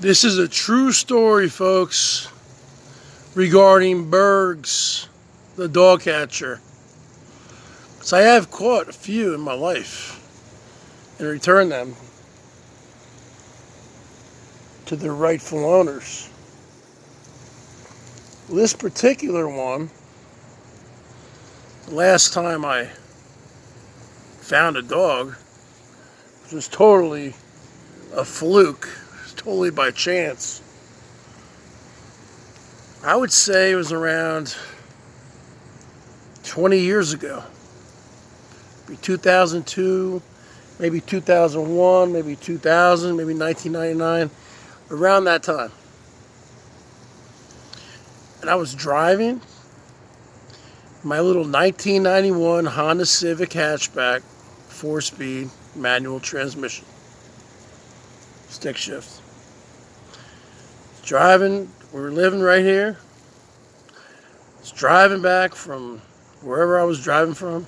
This is a true story, folks, regarding Bergs, the dog catcher. So I have caught a few in my life and returned them to their rightful owners. This particular one, the last time I found a dog, was totally a fluke. It was totally by chance. I would say it was around 20 years ago. Maybe 2002, maybe 2001, maybe 2000, maybe 1999, around that time. And I was driving my little 1991 Honda Civic hatchback, 4-speed manual transmission, stick shift. Driving, we were living right here. I was driving back from wherever I was driving from,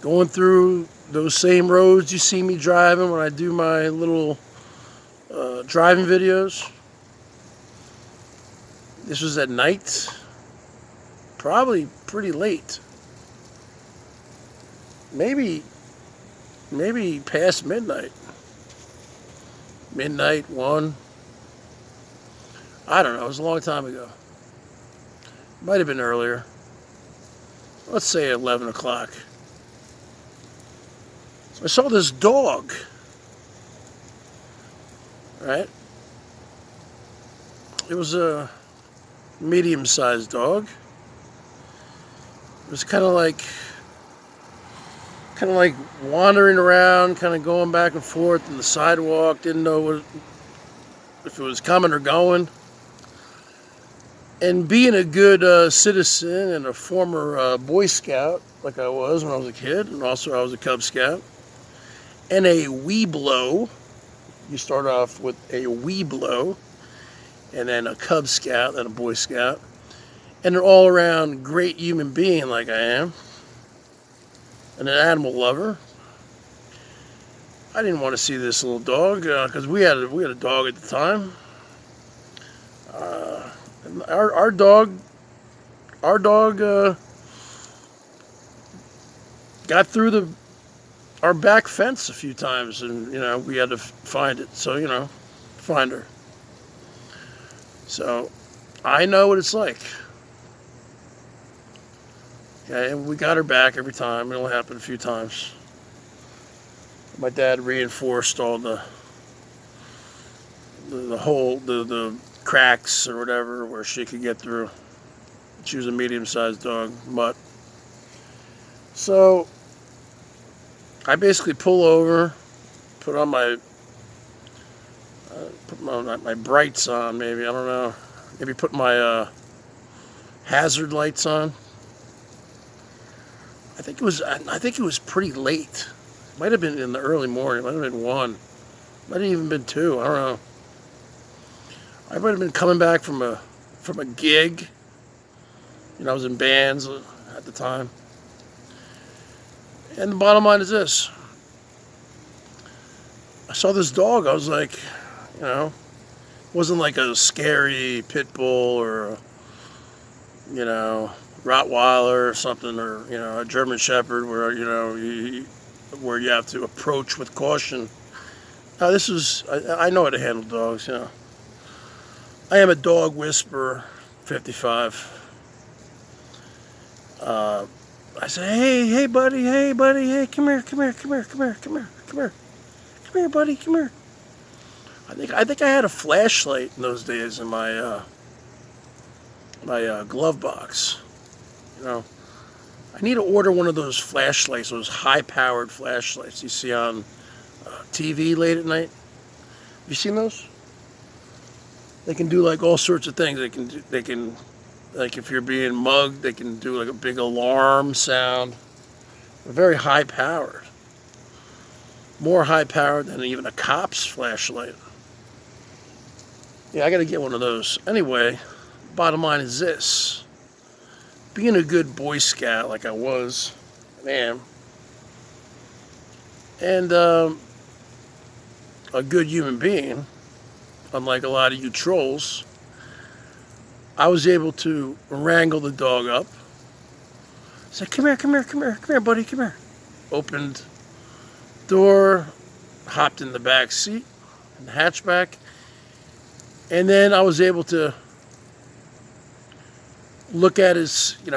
going through those same roads you see me driving when I do my little driving videos. This was at night, probably pretty late. Maybe past midnight. Midnight, 1. I don't know, it was a long time ago. Might have been earlier. Let's say 11 o'clock. So I saw this dog, right? It was a medium-sized dog. It was kind of like wandering around, kind of going back and forth on the sidewalk. Didn't know if it was coming or going. And being a good citizen and a former Boy Scout, like I was when I was a kid, and also I was a Cub Scout, and a Weeblo. You start off with a Weeblo, and then a Cub Scout, and a Boy Scout, and an all-around great human being like I am, and an animal lover. I didn't want to see this little dog because we had a dog at the time. And our dog got through our back fence a few times, and we had to find it. So find her. So I know what it's like. Okay, and we got her back every time. It only happened a few times. My dad reinforced all the cracks or whatever where she could get through. She was a medium-sized dog, mutt. So I basically pull over, put my brights on, maybe, I don't know. Maybe put my hazard lights on. I think it was pretty late. Might have been in the early morning. Might have been 1. Might have even been 2. I don't know. I might have been coming back from a gig. I was in bands at the time. And the bottom line is this. I saw this dog. I was like, it wasn't like a scary pit bull or Rottweiler or something, or a German Shepherd where where you have to approach with caution. Now this was I know how to handle dogs. I am a dog whisperer, 55. I said, hey buddy, hey, come here, buddy, come here. I think I had a flashlight in those days in my glove box. I need to order one of those flashlights, those high-powered flashlights you see on TV late at night. Have you seen those? They can do like all sorts of things. They can like if you're being mugged, they can do like a big alarm sound. They're very high-powered. More high-powered than even a cop's flashlight. Yeah, I got to get one of those. Anyway, bottom line is this. Being a good Boy Scout like I was and am, and a good human being, unlike a lot of you trolls, I was able to wrangle the dog up. I said, come here, buddy, come here. Opened door, hopped in the back seat, in the hatchback, and then I was able to look at his, he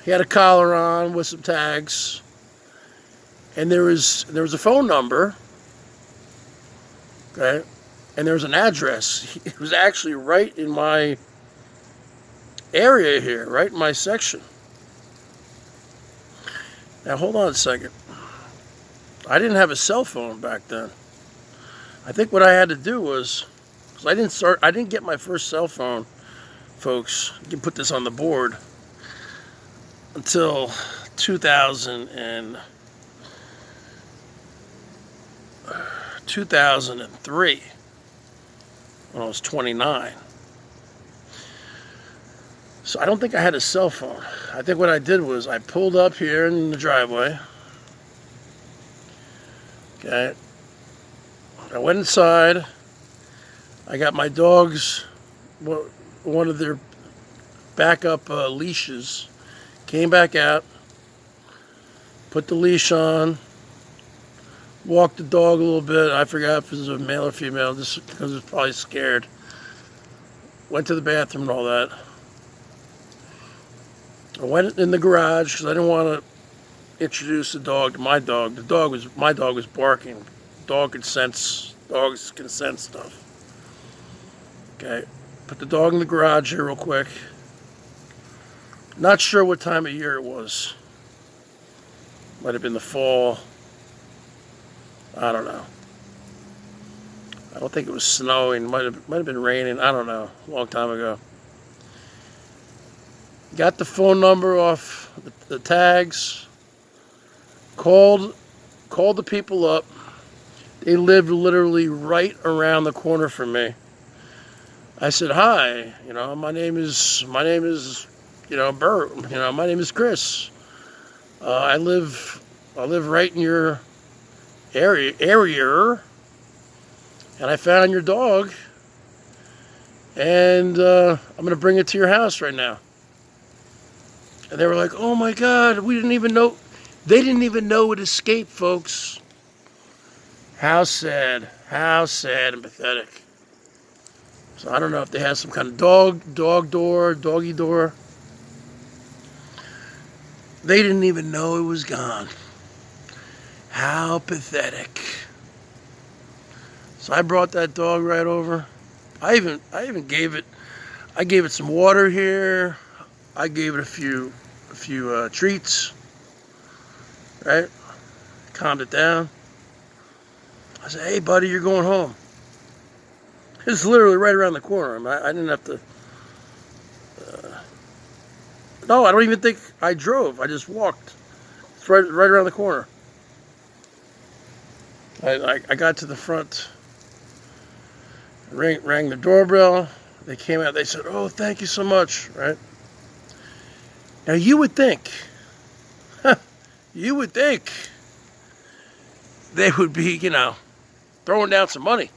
had a collar on with some tags, and there was a phone number, okay, and there was an address. It was actually right in my area here, right in my section. Now hold on a second. I didn't have a cell phone back then. I think what I had to do was, because I didn't get my first cell phone, folks, you can put this on the board, until 2003, when I was 29. So I don't think I had a cell phone. I think what I did was I pulled up here in the driveway. Okay. I went inside. I got my dogs, one of their backup leashes. Came back out. Put the leash on. Walked the dog a little bit. I forgot if it was a male or female, just because it was probably scared. Went to the bathroom and all that. I went in the garage because I didn't want to introduce the dog to my dog. My dog was barking. Dogs can sense stuff. Okay, put the dog in the garage here real quick. Not sure what time of year it was. Might have been the fall. I don't know. I don't think it was snowing. Might have been raining. I don't know. A long time ago. Got the phone number off the tags. Called the people up. They lived literally right around the corner from me. I said, "Hi, my name is Bert. My name is Chris. I live right in your area, and I found your dog, and I'm gonna bring it to your house right now." And they were like, "Oh my God, we didn't even know." They didn't even know it escaped, folks. How sad and pathetic. So I don't know if they had some kind of doggy door. They didn't even know it was gone. How pathetic. So I brought that dog right over. I even gave it some water here. I gave it a few treats. Right? Calmed it down. I said, "Hey, buddy, you're going home." It's literally right around the corner. I didn't have to. No, I don't even think I drove. I just walked. It's right around the corner. I got to the front. Rang the doorbell. They came out. They said, "Oh, thank you so much." Right? Now you would think they would be, throwing down some money.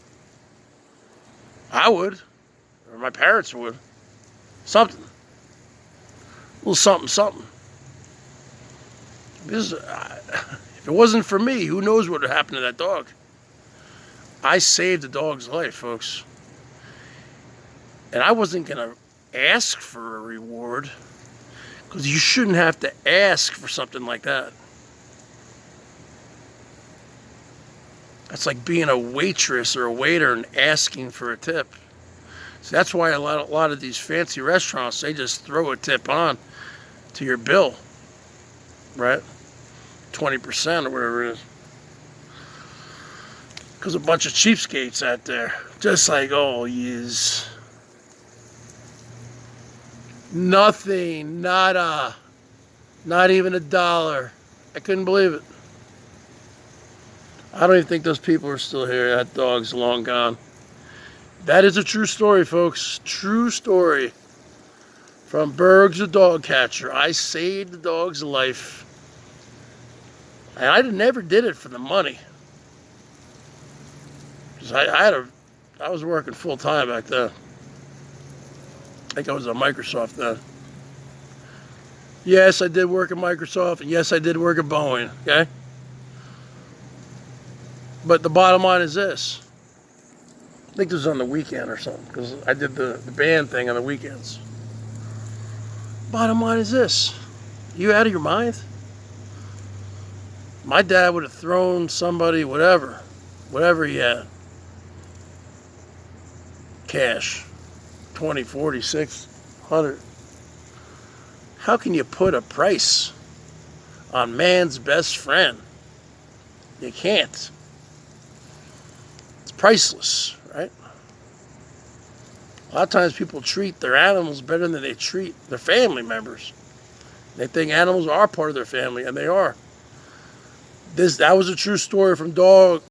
I would, or my parents would. Something. A little something. If it wasn't for me, who knows what would happen to that dog? I saved the dog's life, folks. And I wasn't going to ask for a reward, because you shouldn't have to ask for something like that. That's like being a waitress or a waiter and asking for a tip. So that's why a lot of these fancy restaurants, they just throw a tip on to your bill, right? 20% or whatever it is. Because a bunch of cheapskates out there, just like, oh, yes. Nothing, nada, not even $1. I couldn't believe it. I don't even think those people are still here. That dog's long gone. That is a true story, folks. True story. From Bergs, the dog catcher. I saved the dog's life. And I never did it for the money. Because I was working full time back then. I think I was at Microsoft then. Yes, I did work at Microsoft, and yes, I did work at Boeing, okay? But the bottom line is this. I think this was on the weekend or something, because I did the band thing on the weekends. Bottom line is this. You out of your mind? My dad would have thrown somebody whatever he had. Cash. 20, 40, 600. How can you put a price on man's best friend? You can't. It's priceless, right? A lot of times people treat their animals better than they treat their family members. They think animals are part of their family, and they are. That was a true story from Dog.